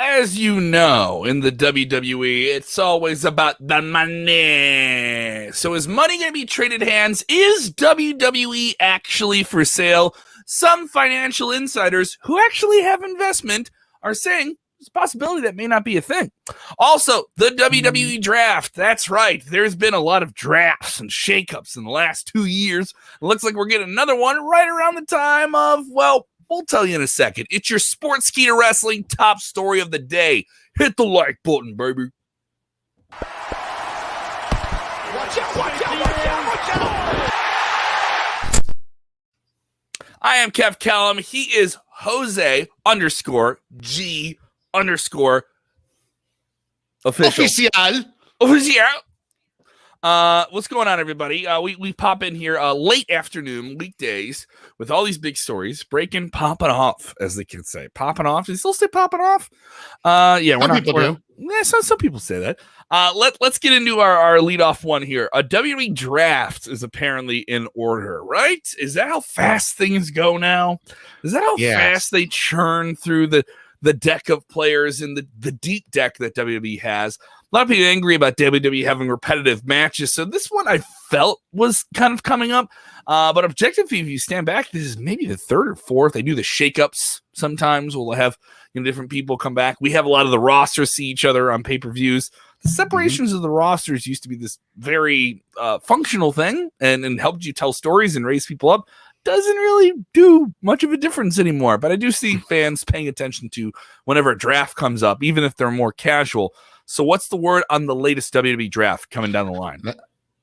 As you know, in the WWE, it's always about the money. So is money going to be traded hands? Is WWE actually for sale? Some financial insiders who actually have investment are saying there's a possibility that may not be a thing. Also, the WWE Draft. That's right. There's been a lot of drafts and shakeups in the last 2 years. It looks like we're getting another one right around the time of, well, we'll tell you in a second. It's your Sportskeeda Wrestling top story of the day. Hit the like button, baby. Watch out, watch out, watch out, watch out. I am Kev Kellam. He is Jose _G_ official. Official. What's going on, everybody? We pop in here late afternoon, weekdays, with all these big stories, breaking, popping off, as the kids say. Popping off? Do they still say popping off? Yeah, some people do. Yeah, some people say that. Let's get into our leadoff one here. A WWE Draft is apparently in order, right? Is that how fast things go now? Is that how fast they churn through the deck of players in the deep deck that WWE has? A lot of people are angry about WWE having repetitive matches, so this one I felt was kind of coming up. But objectively, if you stand back, this is maybe the third or fourth. They do the shakeups sometimes. We'll have different people come back. We have a lot of the rosters see each other on pay-per-views. The separations of the rosters used to be this very functional thing and helped you tell stories and raise people up. Doesn't really do much of a difference anymore. But I do see fans paying attention to whenever a draft comes up, even if they're more casual. So what's the word on the latest WWE Draft coming down the line?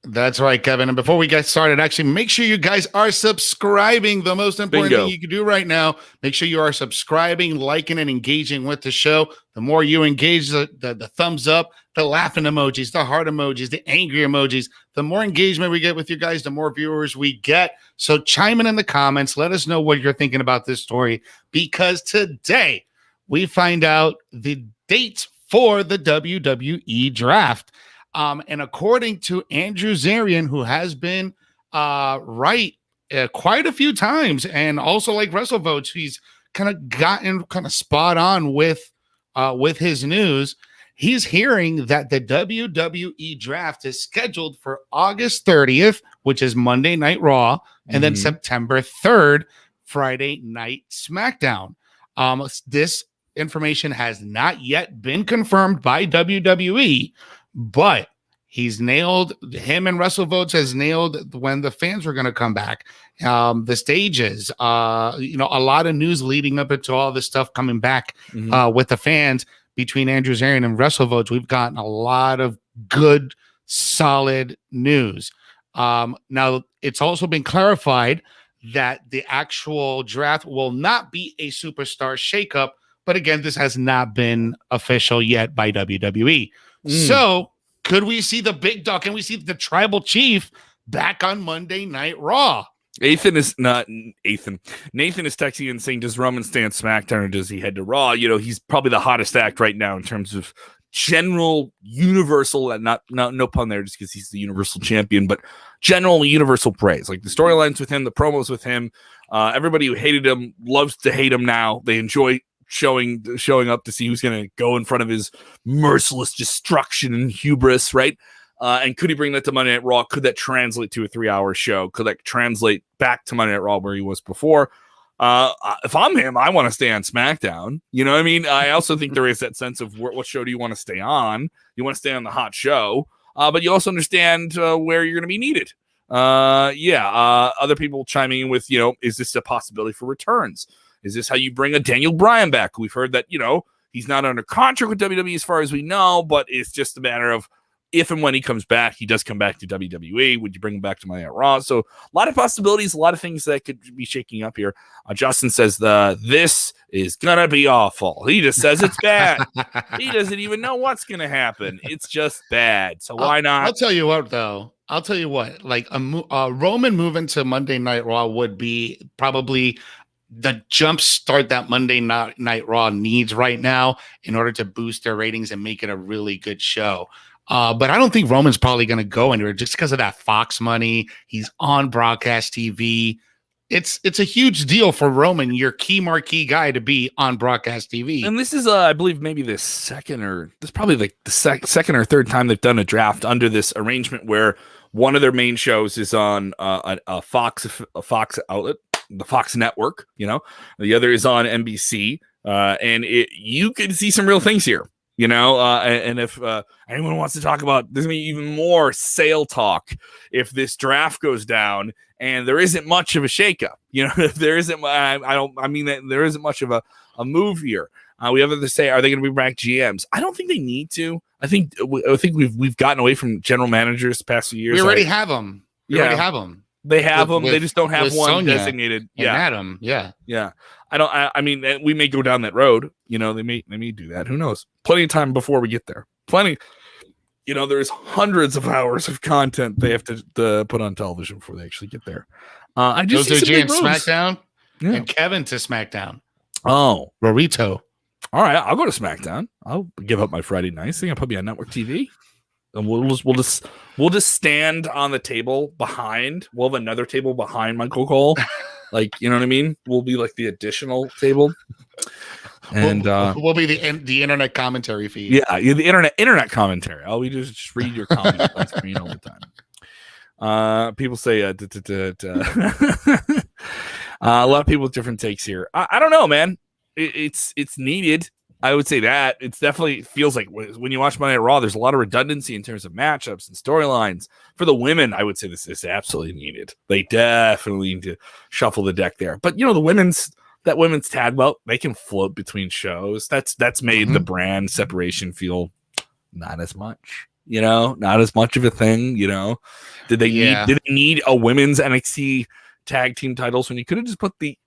That's right, Kevin. And before we get started, actually, make sure you guys are subscribing. The most important thing you can do right now, make sure you are subscribing, liking, and engaging with the show. The more you engage, the thumbs up, the laughing emojis, the heart emojis, the angry emojis, the more engagement we get with you guys, the more viewers we get. So chime in the comments. Let us know what you're thinking about this story, because today we find out the dates for the WWE Draft. And according to Andrew Zarian, who has been right quite a few times, and also like WrestleVotes, he's kind of gotten kind of spot on with his news. He's hearing that the WWE Draft is scheduled for August 30th, which is Monday Night Raw, and then September 3rd, Friday Night SmackDown. This information has not yet been confirmed by WWE, but he's nailed, him and WrestleVotes has nailed when the fans were going to come back, the stages, a lot of news leading up into all this stuff coming back with the fans. Between Andrew Zarian and WrestleVotes, we've gotten a lot of good, solid news. Now, it's also been clarified that the actual draft will not be a superstar shakeup, but again, this has not been official yet by WWE. So could we see the big dog? Can we see the tribal chief back on Monday Night Raw? Nathan is texting and saying, does Roman stay on SmackDown or does he head to Raw? He's probably the hottest act right now in terms of general universal, and no pun there, just because he's the universal champion, but general universal praise. Like the storylines with him, the promos with him, everybody who hated him loves to hate him now. They enjoy showing up to see who's going to go in front of his merciless destruction and hubris, right? And could he bring that to Monday Night Raw? Could that translate to a 3-hour show? Could that translate back to Monday Night Raw where he was before? If I'm him, I want to stay on SmackDown. You know what I mean? I also think there is that sense of what show do you want to stay on? You want to stay on the hot show, but you also understand where you're going to be needed. Other people chiming in with, is this a possibility for returns? Is this how you bring a Daniel Bryan back? We've heard that, he's not under contract with WWE as far as we know, but it's just a matter of if and when he comes back, he does come back to WWE. Would you bring him back to Monday Night Raw? So a lot of possibilities, a lot of things that could be shaking up here. Justin says this is going to be awful. He just says it's bad. He doesn't even know what's going to happen. It's just bad. So why not? I'll tell you what, though. Like a Roman moving to Monday Night Raw would be probably the jump start that Monday Night Raw needs right now in order to boost their ratings and make it a really good show. But I don't think Roman's probably going to go anywhere just because of that Fox money. He's on broadcast TV. it's a huge deal for Roman, your key marquee guy, to be on broadcast TV. And this is, I believe, maybe the second or second or third time they've done a draft under this arrangement where one of their main shows is on a Fox outlet, the Fox network. The other is on NBC, and you can see some real things here. And if anyone wants to talk about, there's gonna be even more sale talk if this draft goes down and there isn't much of a shakeup. If there isn't, I mean that there isn't much of a move here. We have to say, are they going to be ranked GMs? I don't think they need to. I think we've gotten away from general managers the past few years. We already have them. They have them. They have them. They just don't have one Sonya designated. Yeah, Adam. Yeah. I mean, we may go down that road. They may do that. Who knows? Plenty of time before we get there. Plenty. There's hundreds of hours of content they have to put on television before they actually get there. I just those see are SmackDown and Kevin to SmackDown. Oh, Rorito. All right, I'll go to SmackDown. I'll give up my Friday nights. They're gonna put me on network TV, and we'll just stand on the table behind. We'll have another table behind Michael Cole, you know what I mean. We'll be like the additional table, and we'll be the internet commentary feed. Yeah, the internet commentary. All we do is just read your comments on screen all the time. People say a lot of people with different takes here. I don't know, man. It's needed. I would say that it's definitely feels like when you watch Monday Night Raw, there's a lot of redundancy in terms of matchups and storylines. For the women, I would say this is absolutely needed. They definitely need to shuffle the deck there. But the women's tag belt, they can float between shows. That's made the brand separation feel not as much. Not as much of a thing. Did they need a women's NXT tag team titles when you could have just put the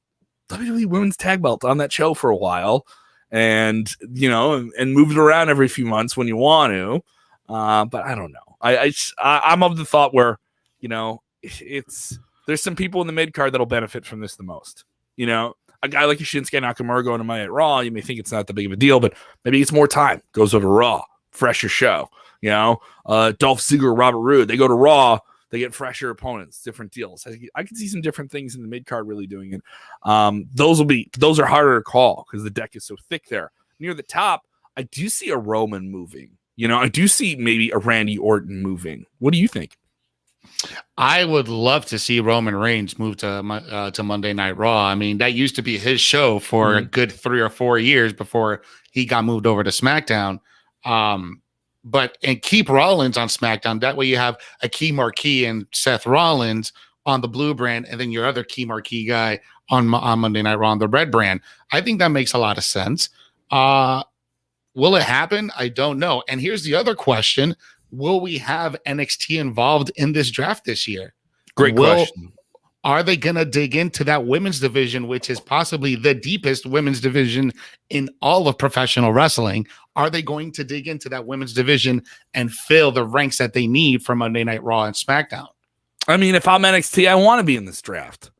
WWE women's tag belt on that show for a while? And and move it around every few months when you want to, but I don't know. I'm of the thought where there's some people in the mid card that'll benefit from this the most. A guy like Shinsuke Nakamura going to Monday Night Raw, you may think it's not that big of a deal, but maybe it's more time. Goes over to Raw, fresher show. Dolph Ziggler, Robert Roode, they go to Raw. They get fresher opponents, different deals. I can see some different things in the mid card really doing it. Those are harder to call because the deck is so thick there. Near the top, I do see a Roman moving. I do see maybe a Randy Orton moving. What do you think? I would love to see Roman Reigns move to Monday Night Raw. I mean, that used to be his show for a good 3 or 4 years before he got moved over to SmackDown. And keep Rollins on SmackDown. That way you have a key marquee and Seth Rollins on the blue brand, and then your other key marquee guy on Monday Night Raw on the red brand. I think that makes a lot of sense. Will it happen? I don't know. And here's the other question. Will we have NXT involved in this draft this year? Great question. Are they going to dig into that women's division, which is possibly the deepest women's division in all of professional wrestling? Are they going to dig into that women's division and fill the ranks that they need for Monday Night Raw and SmackDown? I mean, if I'm NXT, I want to be in this draft.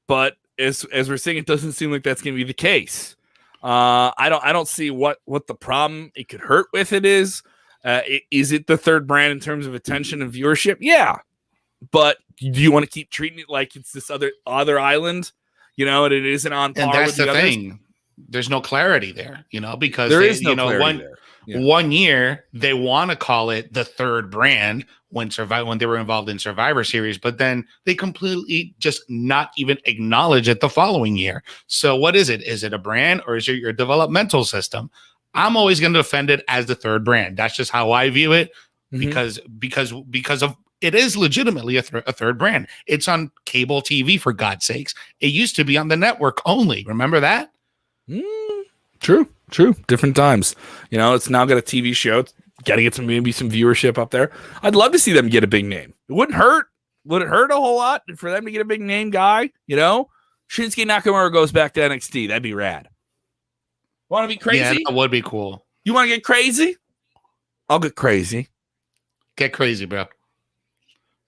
But as we're saying, it doesn't seem like that's going to be the case. I don't see what the problem it could hurt with it is. Is it the third brand in terms of attention and viewership? Yeah. But do you want to keep treating it like it's this other island, and it isn't on par? And that's with the others? There's no clarity there, because there is no clarity there. Yeah. 1 year they want to call it the third brand when they were involved in Survivor Series, but then they completely just not even acknowledge it the following year. So what is it? Is it a brand or is it your developmental system? I'm always going to defend it as the third brand. That's just how I view it, because of. It is legitimately a third brand. It's on cable TV, for God's sakes. It used to be on the network only. Remember that? True. Different times. It's now got a TV show. It's got to get maybe some viewership up there. I'd love to see them get a big name. It wouldn't hurt. Would it hurt a whole lot for them to get a big name guy? Shinsuke Nakamura goes back to NXT. That'd be rad. Want to be crazy? Yeah, that would be cool. You want to get crazy? I'll get crazy. Get crazy, bro.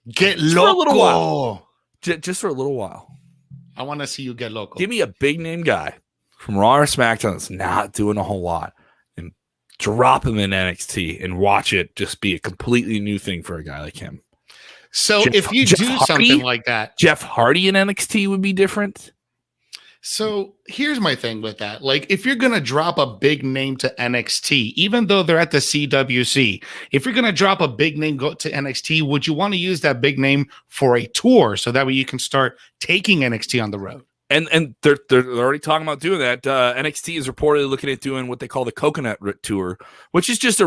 Get just loco. For a little while. Just for a little while. I want to see you get loco. Give me a big name guy from Raw or SmackDown that's not doing a whole lot, and drop him in NXT and watch it just be a completely new thing for a guy like him. So if you do something like that, Jeff Hardy in NXT would be different. So here's my thing with that. Like, if you're going to drop a big name to NXT, even though they're at the CWC, if you're going to drop a big name go to NXT, would you want to use that big name for a tour so that way you can start taking NXT on the road? And they're already talking about doing that. NXT is reportedly looking at doing what they call the Coconut Tour, which is just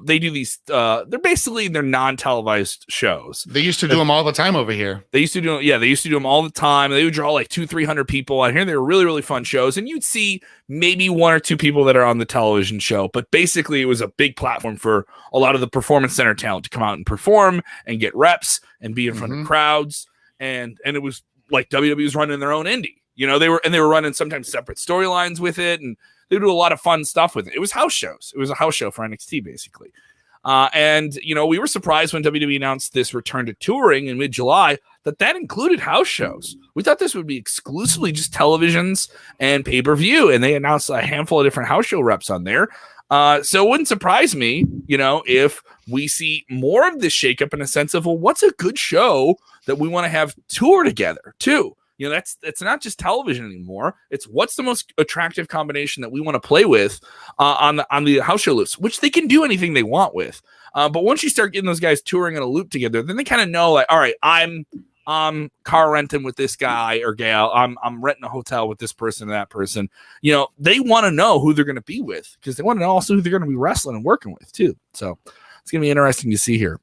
they do these. They're basically non-televised shows. They used to do them all the time over here. They used to do them all the time. They would draw like 200-300 people out here. They were really, really fun shows, and you'd see maybe 1 or 2 people that are on the television show. But basically, it was a big platform for a lot of the performance center talent to come out and perform and get reps and be in front of crowds. And it was like WWE was running their own indie. You know, they were running sometimes separate storylines with it, and they do a lot of fun stuff with it. It was house shows. It was a house show for NXT, basically. And, you know, we were surprised when WWE announced this return to touring in mid-July that included house shows. We thought this would be exclusively just televisions and pay-per-view, and they announced a handful of different house show reps on there. So it wouldn't surprise me, you know, if we see more of this shakeup in a sense of, well, what's a good show that we want to have tour together, too? You know, it's not just television anymore. It's what's the most attractive combination that we want to play with on the house show loops, which they can do anything they want with. But once you start getting those guys touring in a loop together, then they kind of know, like, all right, I'm car renting with this guy or gal. I'm renting a hotel with this person and that person. You know, they want to know who they're going to be with because they want to know also who they're going to be wrestling and working with too. So it's going to be interesting to see here.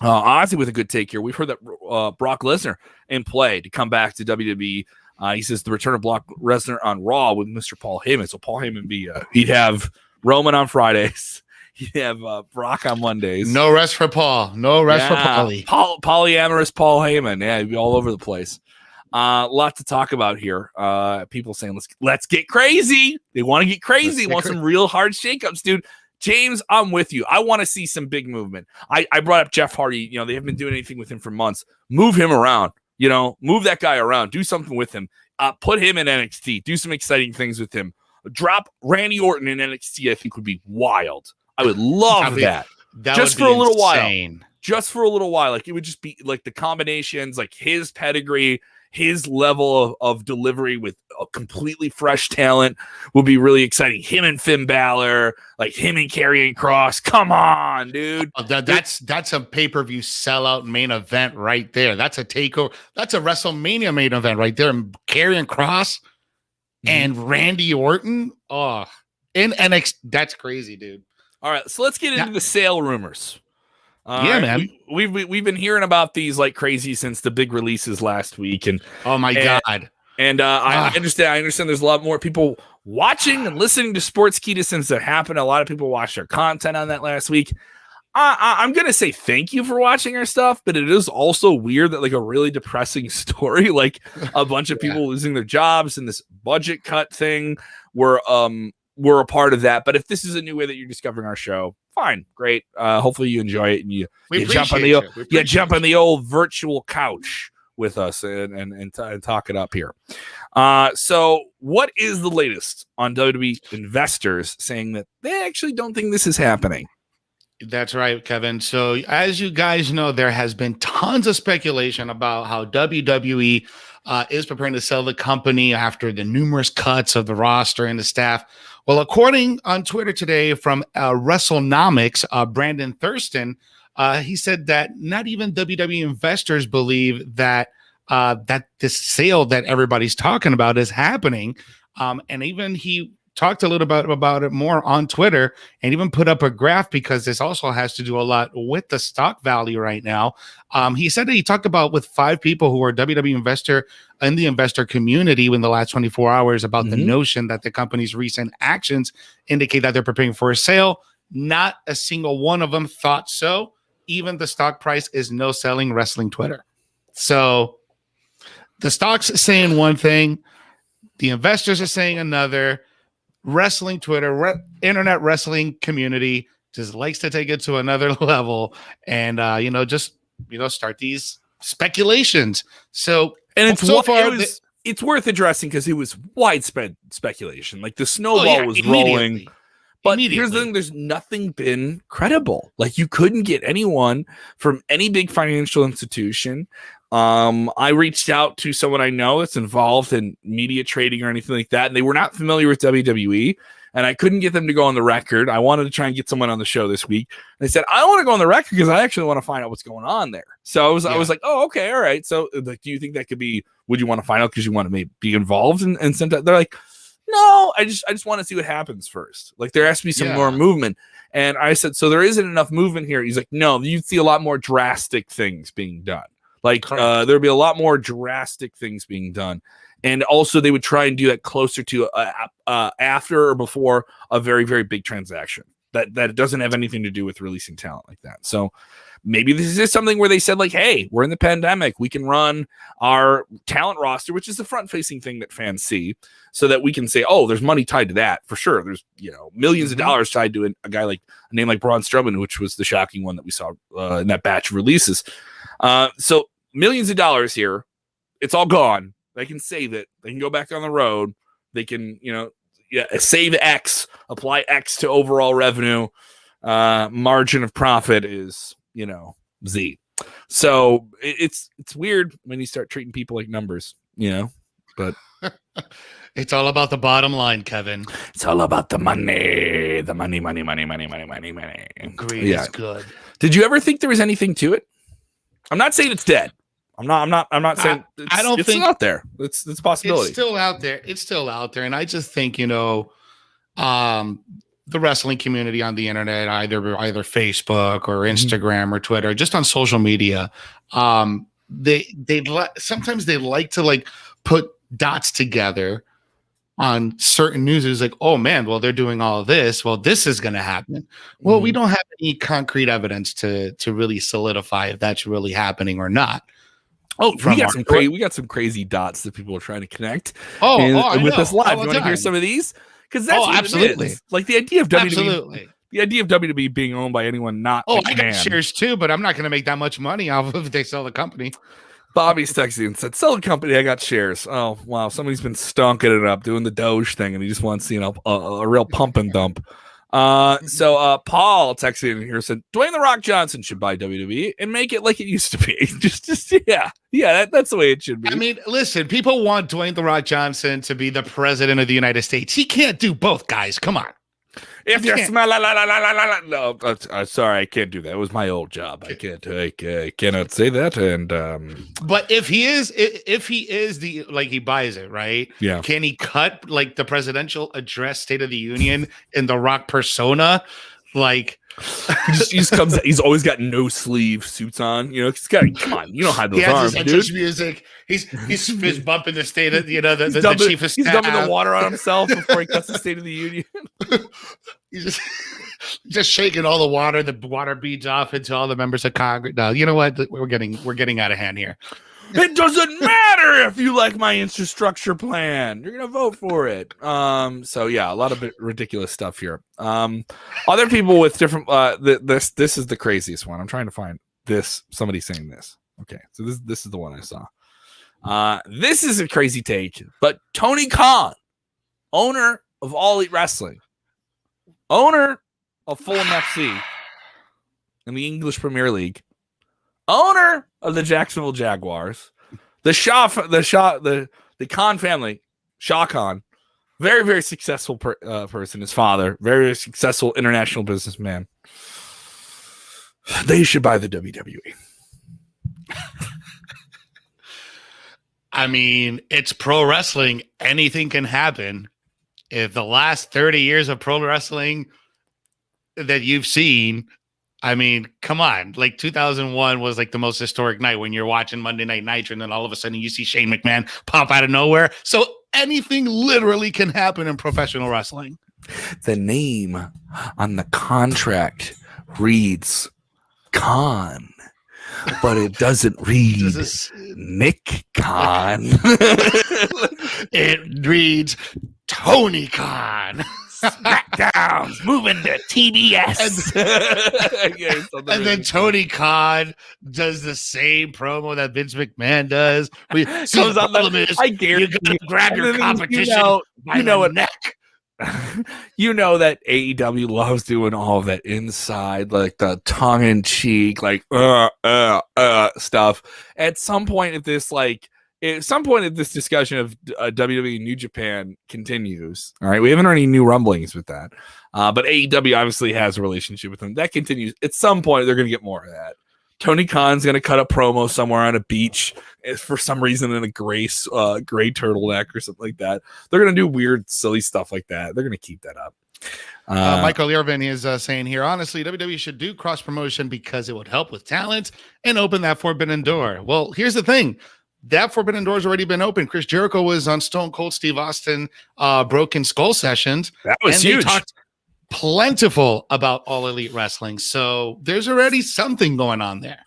Honestly, with a good take here, we've heard that Brock Lesnar in play to come back to WWE. He says the return of Brock Lesnar on Raw with Mr. Paul Heyman. So Paul Heyman he'd have Roman on Fridays. He'd have Brock on Mondays. No rest for Paul. No rest for Paulie. Polyamorous Paul Heyman. Yeah, he'd be all over the place. Lot to talk about here. People saying let's get crazy. They want to get crazy. Want some real hard shakeups, dude. James, I'm with you. I want to see some big movement. I brought up Jeff Hardy. You know, they haven't been doing anything with him for months. Move him around. You know, move that guy around. Do something with him. Put him in NXT. Do some exciting things with him. Drop Randy Orton in NXT, I think would be wild. I would love that. Just for a little while. Just for a little while. Like, it would just be like the combinations, like his pedigree, his level of delivery with a completely fresh talent will be really exciting. Him and Finn Balor, like him and Karrion Kross. Come on, dude. That's a pay-per-view sellout main event right there. That's a takeover. That's a WrestleMania main event right there. And Karrion Kross and Randy Orton. Oh, in NXT. That's crazy, dude. All right, so let's get into the sale rumors. Yeah, man. We've been hearing about these like crazy since the big releases last week, and oh my god! And I understand. There's a lot more people watching and listening to Sportskeeda since it happened. A lot of people watched our content on that last week. I'm gonna say thank you for watching our stuff, but it is also weird that like a really depressing story, like a bunch of people losing their jobs and this budget cut thing, were a part of that. But if this is a new way that you're discovering our show, fine, great. Hopefully you enjoy it and you jump on the old virtual couch with us and talk it up here. So what is the latest on WWE investors saying that they actually don't think this is happening? That's right, Kevin. So as you guys know, there has been tons of speculation about how WWE is preparing to sell the company after the numerous cuts of the roster and the staff. Well, according on Twitter today from WrestleNomics, Brandon Thurston, he said that not even WWE investors believe that that this sale that everybody's talking about is happening. And even he talked a little bit about it more on Twitter and even put up a graph because this also has to do a lot with the stock value right now. He said that he talked about with 5 people who are WWE investor in the investor community in the last 24 hours about the notion that the company's recent actions indicate that they're preparing for a sale. Not a single one of them thought so. Even the stock price is no selling wrestling Twitter. So the stock's saying one thing, the investors are saying another. Wrestling Twitter, internet wrestling community just likes to take it to another level and, start these speculations. So, and it's worth addressing because it was widespread speculation. Like the snowball was rolling But here's the thing, there's nothing been credible. Like, you couldn't get anyone from any big financial institution. I reached out to someone I know that's involved in media trading or anything like that, and they were not familiar with WWE, and I couldn't get them to go on the record. I wanted to try and get someone on the show this week. And they said, I want to go on the record because I actually want to find out what's going on there. So I was like, oh, okay, all right. So, like, do you think that could be, would you want to find out because you want to maybe be involved and send that? They're like, no, I just want to see what happens first. Like, there has to be some more movement. And I said, so there isn't enough movement here. He's like, no, you'd see a lot more drastic things being done. Like, there'd be a lot more drastic things being done. And also they would try and do that closer to after or before a very, very big transaction that doesn't have anything to do with releasing talent like that. So maybe this is something where they said, like, hey, we're in the pandemic. We can run our talent roster, which is the front facing thing that fans see, so that we can say, oh, there's money tied to that for sure. There's, millions of dollars tied to a guy like a name like Braun Strowman, which was the shocking one that we saw in that batch of releases. So millions of dollars here. It's all gone. They can save it. They can go back on the road. They can, save X, apply X to overall revenue. Margin of profit is, Z. So it's weird when you start treating people like numbers, but it's all about the bottom line, Kevin. It's all about the money, money. Greed is good. Did you ever think there was anything to it? I'm not saying it's dead. I'm not saying it's still out there. It's a possibility. It's still out there. It's still out there. And I just think, the wrestling community on the internet, either Facebook or Instagram or Twitter, just on social media, sometimes they like to, like, put dots together on certain news. It's like, oh man, well, they're doing all of this. Well, this is going to happen. Well, we don't have any concrete evidence to really solidify if that's really happening or not. Oh, we got some crazy dots that people are trying to connect. With us live. You want to hear some of these? Because that's absolutely. It is. Like, the idea of WWE being owned by anyone not. Oh, I got shares too, but I'm not going to make that much money off of if they sell the company. Bobby's texting and said, "Sell the company. I got shares." Oh wow, somebody's been stonking it up, doing the Doge thing, and he just wants a real pump and dump. So Paul texted in here, said Dwayne The Rock Johnson should buy WWE and make it like it used to be. just that's the way it should be. I mean, listen, people want Dwayne The Rock Johnson to be the president of the United States. He can't do both, guys. Come on. If you're no, sorry, I can't do that. It was my old job. I cannot say that. And but if he is the, like, he buys it, right? Yeah. Can he cut, like, the presidential address, State of the Union in The Rock persona? Like, he just comes. He's always got no sleeve suits on. He's got. Come on, you don't hide those arms, dude. Music. He's fist bumping the state of the chief of staff. He's dumping the water on himself before he cuts the State of the Union. He's just shaking all the water. The water beads off into all the members of Congress. No, you know what? We're getting out of hand here. It doesn't matter if you like my infrastructure plan. You're gonna vote for it. So yeah, a lot of ridiculous stuff here. Other people with different. This is the craziest one. I'm trying to find this. Somebody saying this. Okay, so this is the one I saw. This is a crazy take, but Tony Khan, owner of All Elite Wrestling, owner of Fulham FC in the English Premier League, owner of the Jacksonville Jaguars, the Khan family, Shah Khan, very, very successful person. His father, very, very successful international businessman. They should buy the WWE. I mean, it's pro wrestling. Anything can happen. If the last 30 years of pro wrestling that you've seen, I mean, come on. Like, 2001 was like the most historic night when you're watching Monday Night Nitro, and then all of a sudden you see Shane McMahon pop out of nowhere. So anything literally can happen in professional wrestling. The name on the contract reads Khan, but it doesn't read Nick Khan. It reads Tony Khan. SmackDown's moving to TBS. And then Tony Khan does the same promo that Vince McMahon does. I guarantee you gotta grab your competition by the neck. You know that AEW loves doing all of that inside, like the tongue in cheek, like stuff. At some point, if this discussion of WWE New Japan continues, all right, we haven't heard any new rumblings with that, but AEW obviously has a relationship with them. That continues. At some point, they're going to get more of that. Tony Khan's going to cut a promo somewhere on a beach for some reason in a gray turtleneck or something like that. They're going to do weird, silly stuff like that. They're going to keep that up. Michael Irvin is saying here, honestly, WWE should do cross promotion because it would help with talent and open that forbidden door. Well, here's the thing. That forbidden door has already been open. Chris Jericho was on Stone Cold Steve Austin Broken Skull sessions. That was huge. They talked plentiful about All Elite Wrestling, so there's already something going on there.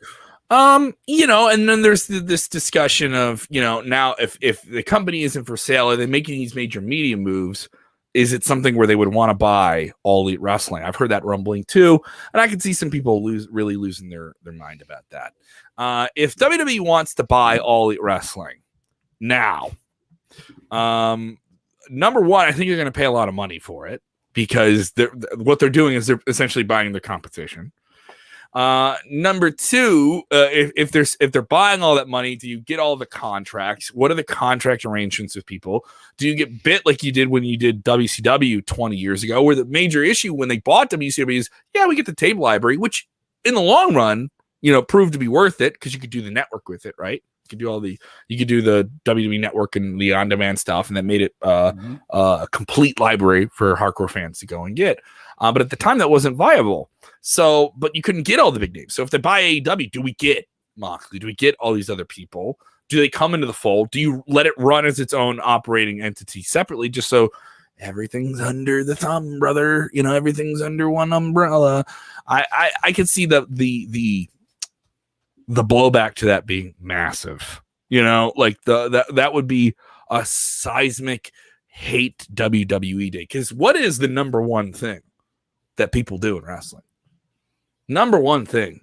And then there's this discussion of, now if the company isn't for sale, are they making these major media moves? Is it something where they would want to buy All Elite Wrestling? I've heard that rumbling too, and I can see some people really losing their mind about that. If WWE wants to buy All Elite Wrestling now, number one, I think you're going to pay a lot of money for it, because what they're doing is they're essentially buying their competition. Number two, if they're buying all that money, do you get all the contracts? What are the contract arrangements with people? Do you get bit like you did when you did WCW 20 years ago, where the major issue when they bought WCW is, we get the tape library, which in the long run, proved to be worth it because you could do the network with it, right? You could do the WWE Network and the on-demand stuff, and that made it a complete library for hardcore fans to go and get. But at the time, that wasn't viable. So, but you couldn't get all the big names. So if they buy AEW, do we get Moxley? Do we get all these other people? Do they come into the fold? Do you let it run as its own operating entity separately, just so everything's under the thumb, brother? Everything's under one umbrella. I could see the blowback to that being massive, like that would be a seismic hate WWE day. Because what is the number one thing that people do in wrestling? Number one thing,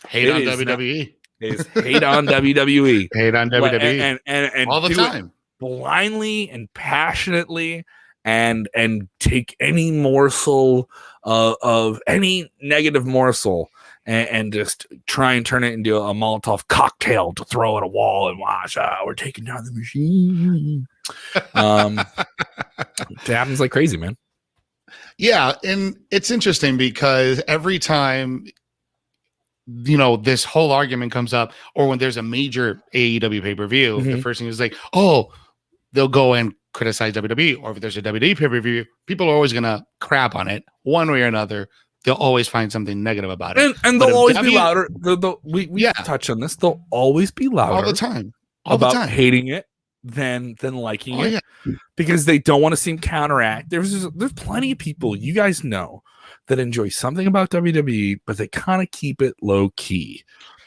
hate on WWE. Is hate on WWE. Hate on WWE. And all the time, blindly and passionately, and take any morsel of any negative morsel and just try and turn it into a Molotov cocktail to throw at a wall and watch. We're taking down the machine. It happens like crazy, man. Yeah, and it's interesting because every time this whole argument comes up, or when there's a major AEW pay-per-view, the first thing is like, they'll go and criticize WWE, or if there's a WWE pay-per-view, people are always gonna crap on it one way or another. They'll always find something negative about it, and they'll always be louder. We touch on this. They'll always be louder all the time about hating it than liking it, because they don't want to seem counteract. There's plenty of people, you guys know, that enjoy something about WWE, but they kind of keep it low key.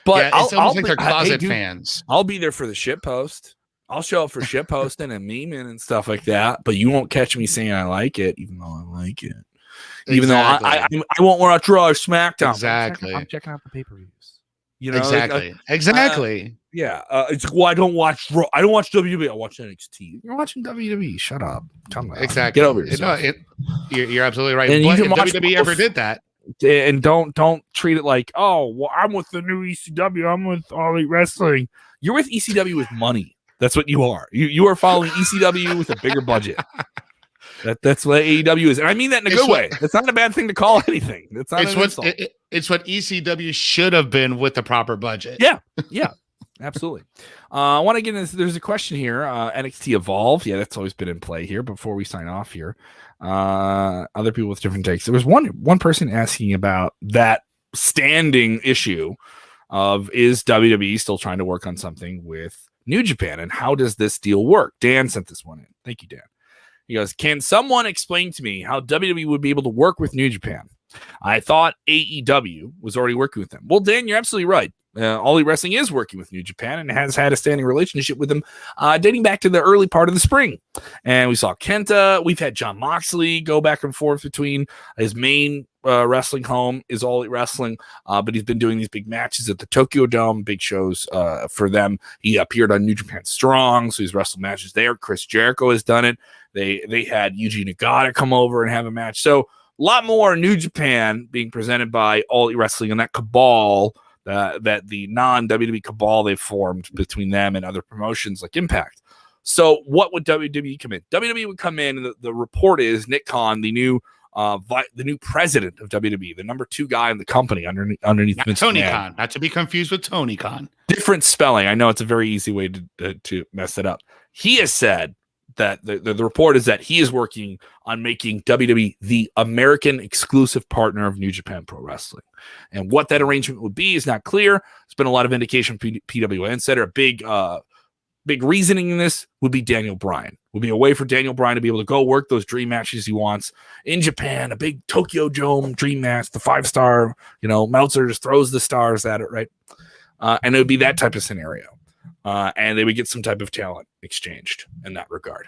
But it's almost like they're closet fans. I'll be there for the shit post. I'll show up for shit posting and memeing and stuff like that. But you won't catch me saying I like it, even though I like it. Even though I won't watch Raw or SmackDown. Exactly. I'm checking out the pay-per-views. Exactly. It's I don't watch Raw. I don't watch WWE. I watch NXT. You're watching WWE. Shut up. Come on. Exactly. Get over yourself. You're absolutely right. And but if WWE ever did that, and don't treat it like, I'm with the new ECW. I'm with All Elite Wrestling. You're with ECW with money. That's what you are. You are following ECW with a bigger budget. That's what AEW is, and I mean that in a good way. It's not a bad thing to call anything. It's not. It's what ECW should have been with the proper budget. Yeah, absolutely. I want to get into. There's a question here. NXT Evolve. Yeah, that's always been in play here. Before we sign off here, other people with different takes. There was one person asking about that standing issue of, is WWE still trying to work on something with New Japan, and how does this deal work? Dan sent this one in. Thank you, Dan. He goes, can someone explain to me how WWE would be able to work with New Japan? I thought AEW was already working with them. Well, Dan, you're absolutely right. All Elite Wrestling is working with New Japan and has had a standing relationship with them dating back to the early part of the spring. And we saw Kenta. We've had Jon Moxley go back and forth between his main wrestling home is All Elite Wrestling, but he's been doing these big matches at the Tokyo Dome, big shows for them. He appeared on New Japan Strong, so he's wrestled matches there. Chris Jericho has done it. They had Yuji Nagata come over and have a match. So a lot more New Japan being presented by All Elite Wrestling and that cabal, that the non-WWE cabal they've formed between them and other promotions like Impact. So what would WWE come in? WWE would come in, and the report is Nick Khan, the new president of WWE, the number 2 guy in the company underneath Vince Tony McMahon. Khan, not to be confused with Tony Khan. Different spelling. I know it's a very easy way to mess it up. He has said that the report is that he is working on making WWE the American exclusive partner of New Japan Pro Wrestling. And what that arrangement would be is not clear. There's been a lot of indication from PWA Insider. A big reasoning in this would be Daniel Bryan. Would be a way for Daniel Bryan to be able to go work those dream matches he wants in Japan, a big Tokyo Dome dream match, the 5-star, Meltzer just throws the stars at it, right? And it would be that type of scenario. And they would get some type of talent exchanged in that regard.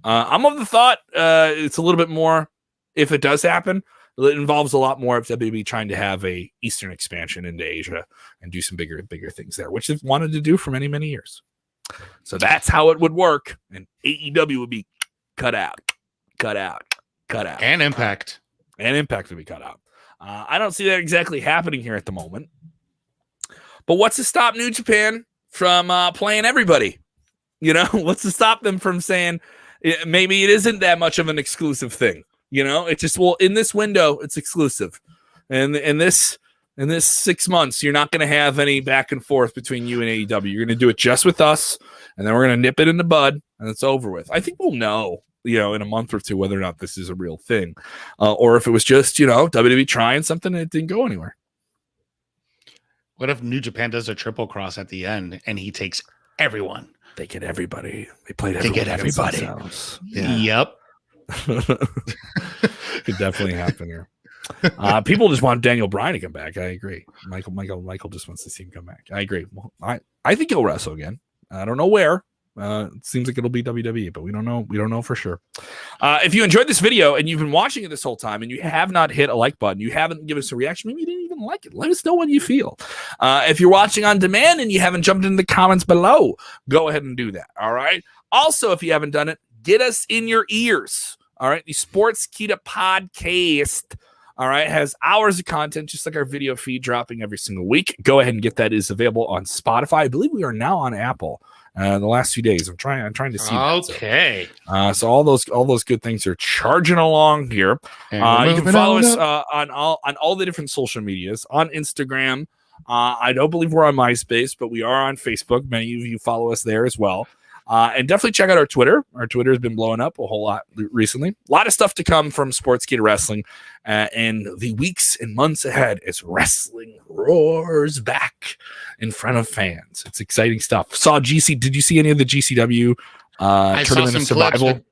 I'm of the thought it's a little bit more, if it does happen, it involves a lot more of WWE trying to have a Eastern expansion into Asia and do some bigger things there, which they've wanted to do for many, many years. So that's how it would work. And AEW would be cut out. And Impact. And Impact would be cut out. I don't see that exactly happening here at the moment. But what's to stop New Japan from playing everybody? What's to stop them from saying maybe it isn't that much of an exclusive thing? It just, in this window, it's exclusive. And in this 6 months, you're not going to have any back and forth between you and AEW. You're going to do it just with us, and then we're going to nip it in the bud, and it's over with. I think we'll know, in a month or two whether or not this is a real thing, or if it was just, WWE trying something and it didn't go anywhere. What if New Japan does a triple cross at the end and he takes everyone? They get everybody. They played everyone. They get everybody. Yeah. Yep. Could definitely happen here. People just want Daniel Bryan to come back. I agree. Michael just wants to see him come back. I agree. Well, I think he'll wrestle again. I don't know where. It seems like it'll be WWE, but we don't know. We don't know for sure. If you enjoyed this video and you've been watching it this whole time and you have not hit a like button, you haven't given us a reaction, maybe you didn't even like it. Let us know what you feel. If you're watching on demand and you haven't jumped into the comments below, go ahead and do that. All right. Also, if you haven't done it, get us in your ears. All right. The Sportskeeda podcast, all right, has hours of content, just like our video feed dropping every single week. Go ahead and get that. It is available on Spotify. I believe we are now on Apple. The last few days, I'm trying to see. Okay. So all those good things are charging along here. You can follow us on all the different social medias on Instagram. I don't believe we're on MySpace, but we are on Facebook. Many of you follow us there as well. And definitely check out our Twitter. Our Twitter has been blowing up a whole lot recently. A lot of stuff to come from Sportskeeda Wrestling in the weeks and months ahead as wrestling roars back in front of fans. It's exciting stuff. Did you see any of the GCW Tournament of Survival? Clips,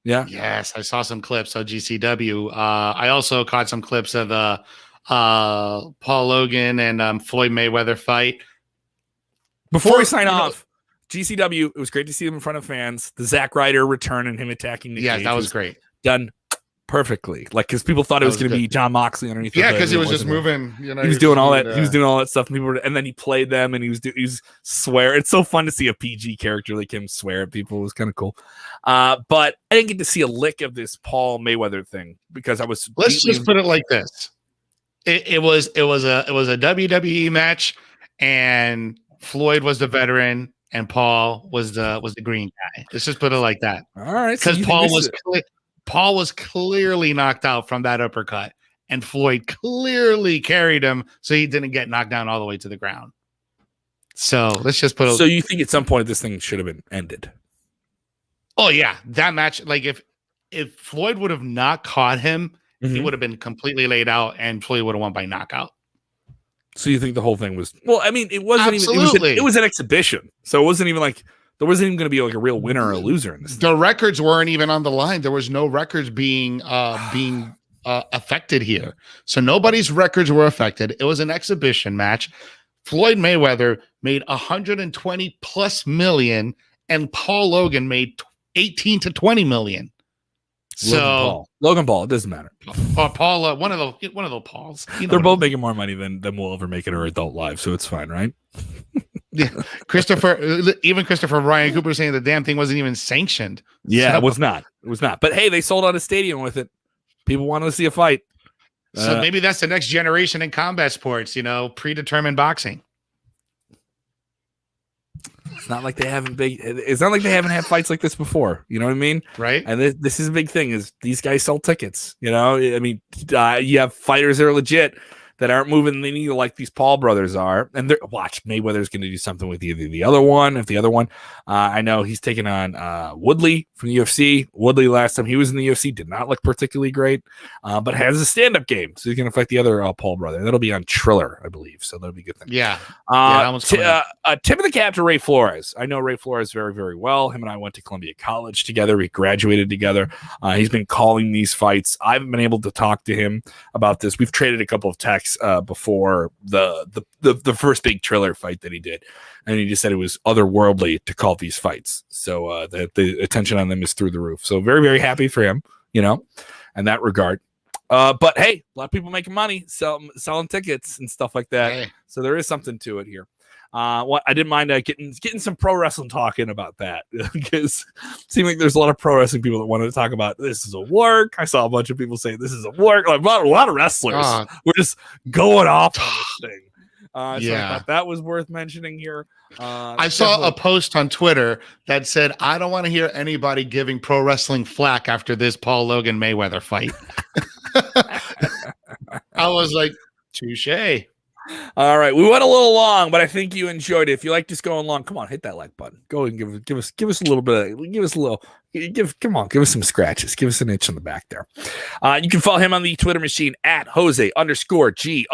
yeah. Yes, I saw some clips of GCW. I also caught some clips of the Paul Logan and Floyd Mayweather fight. Before we sign off, GCW, it was great to see them in front of fans. The Zack Ryder return and him attacking Nick Gage that was great. Done perfectly. Because people thought it was going to be Jon Moxley underneath. Yeah, because he was just moving. He was doing all that. He was doing all that stuff. And then he played them, and he was swear. It's so fun to see a PG character like him swear at people. It was kind of cool. But I didn't get to see a lick of this Paul Mayweather thing because I was. Let's just put it like this: it was a WWE match, and Floyd was the veteran. And Paul was the green guy. Let's just put it like that. All right, because Paul was clearly knocked out from that uppercut, and Floyd clearly carried him, so he didn't get knocked down all the way to the ground. So let's just put. So you think at some point this thing should have been ended? Oh yeah, that match. Like if Floyd would have not caught him, he would have been completely laid out, and Floyd would have won by knockout. So you think the whole thing was? Well, I mean, it wasn't even. It was an exhibition, so it wasn't even like there wasn't even going to be like a real winner or a loser in this. The records weren't even on the line. There was no records being affected here. So nobody's records were affected. It was an exhibition match. Floyd Mayweather made 120 plus million, and Paul Logan made 18 to 20 million. So Logan Paul, it doesn't matter. Paul, one of the Pauls. They're both making more money than we'll ever make in our adult lives, so it's fine, right? Yeah, Christopher Ryan Cooper saying the damn thing wasn't even sanctioned. Yeah, it was not. It was not. But hey, they sold out a stadium with it. People wanted to see a fight. So maybe that's the next generation in combat sports. Predetermined boxing. It's not like they haven't had fights like this before. You know what I mean? Right. And this is a big thing is these guys sell tickets. You have fighters that are legit that aren't moving the needle like these Paul brothers are. And watch, Mayweather's going to do something with either the other one. If the other one, I know he's taking on Woodley from the UFC. Woodley, last time he was in the UFC, did not look particularly great, but has a stand-up game. So he's going to fight the other Paul brother. That'll be on Triller, I believe. So that'll be a good thing. Yeah. Tip of the cap to Ray Flores. I know Ray Flores very, very well. Him and I went to Columbia College together. We graduated together. He's been calling these fights. I haven't been able to talk to him about this. We've traded a couple of texts before the first big Triller fight that he did, and he just said it was otherworldly to call these fights. So the attention on them is through the roof. So very, very happy for him, in that regard. But hey, a lot of people making money selling tickets and stuff like that. Hey. So there is something to it here. I didn't mind getting some pro wrestling talking about that because it seemed like there's a lot of pro wrestling people that wanted to talk about this is a work. I saw a bunch of people saying this is a work. Like a lot of wrestlers were just going off on this thing. So I thought that was worth mentioning here. I saw a post on Twitter that said, I don't want to hear anybody giving pro wrestling flack after this Paul Logan Mayweather fight. I was like, touche. All right, we went a little long, but I think you enjoyed it. If you like just going long, come on, hit that like button. Go and give us a little bit. Give us some scratches. Give us an itch on the back there. You can follow him on the Twitter machine at Jose_G_official.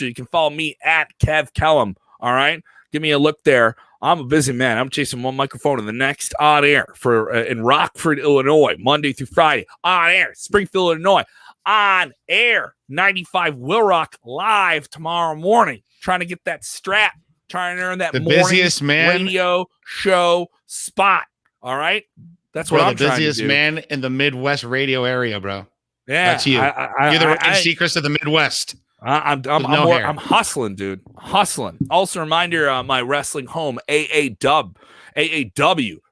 You can follow me at Kev Kellam. All right, give me a look there. I'm a busy man. I'm chasing one microphone and the next on air for in Rockford, Illinois, Monday through Friday. On air, Springfield, Illinois. On air, 95 Will Rock live tomorrow morning. Trying to get that strap. Trying to earn that the morning busiest man radio show spot. All right, that's what I'm trying to do. The busiest man in the Midwest radio area, bro. Yeah, that's you. You're the Ryan Seacrest of the Midwest. I'm hustling, dude. Hustling. Also, reminder, my wrestling home, AAW,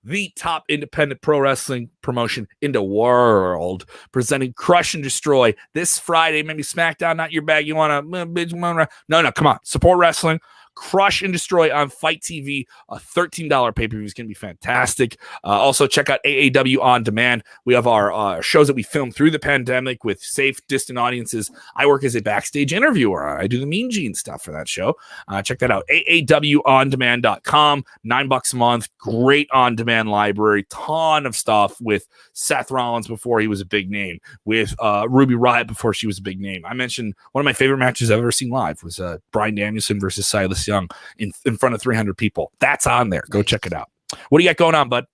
the top independent pro wrestling promotion in the world, presenting Crush and Destroy this Friday. Maybe SmackDown, not your bag. You want to no, come on. Support wrestling. Crush and Destroy on Fight TV. A $13 pay-per-view is going to be fantastic. Also, check out AAW On Demand. We have our shows that we film through the pandemic with safe, distant audiences. I work as a backstage interviewer. I do the Mean Gene stuff for that show. Check that out. AAWOndemand.com. $9 a month. Great on-demand library. Ton of stuff with Seth Rollins before he was a big name. With Ruby Riott before she was a big name. I mentioned one of my favorite matches I've ever seen live was Bryan Danielson versus Silas Young in front of 300 people. That's on there. Go check it out. What do you got going on, bud?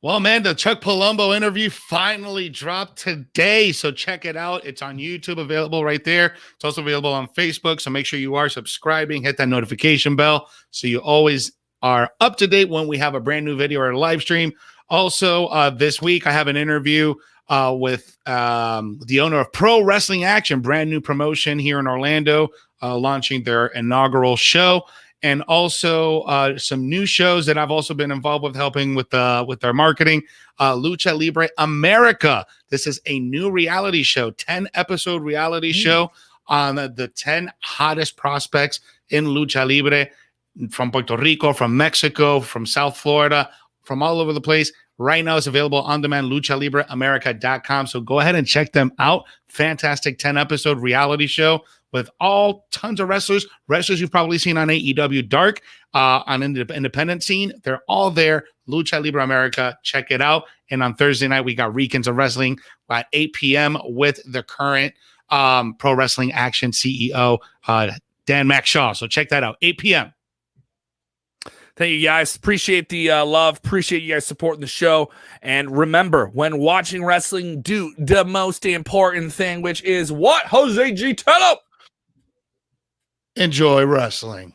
Well, man, the Chuck Palumbo interview finally dropped today, so check it out. It's on YouTube, available right there. It's also available on Facebook, so make sure you are subscribing. Hit that notification bell so you always are up to date when we have a brand new video or a live stream. Also, this week I have an interview with the owner of Pro Wrestling Action, brand new promotion here in Orlando, launching their inaugural show, and also some new shows that I've also been involved with, helping with their marketing. Lucha Libre America. This is a new reality show, 10-episode reality show on the 10 hottest prospects in Lucha Libre from Puerto Rico, from Mexico, from South Florida, from all over the place. Right now, it's available on demand, luchalibreamerica.com. So go ahead and check them out. Fantastic 10-episode reality show with all tons of wrestlers you've probably seen on AEW Dark, on independent scene. They're all there. Lucha Libre America. Check it out. And on Thursday night, we got Weekends of Wrestling at 8 p.m. with the current Pro Wrestling Action CEO, Dan Mac Shaw. So check that out. 8 p.m. Thank you, guys. Appreciate the love. Appreciate you guys supporting the show. And remember, when watching wrestling, do the most important thing, which is what, Jose G? Tell 'em! Enjoy wrestling.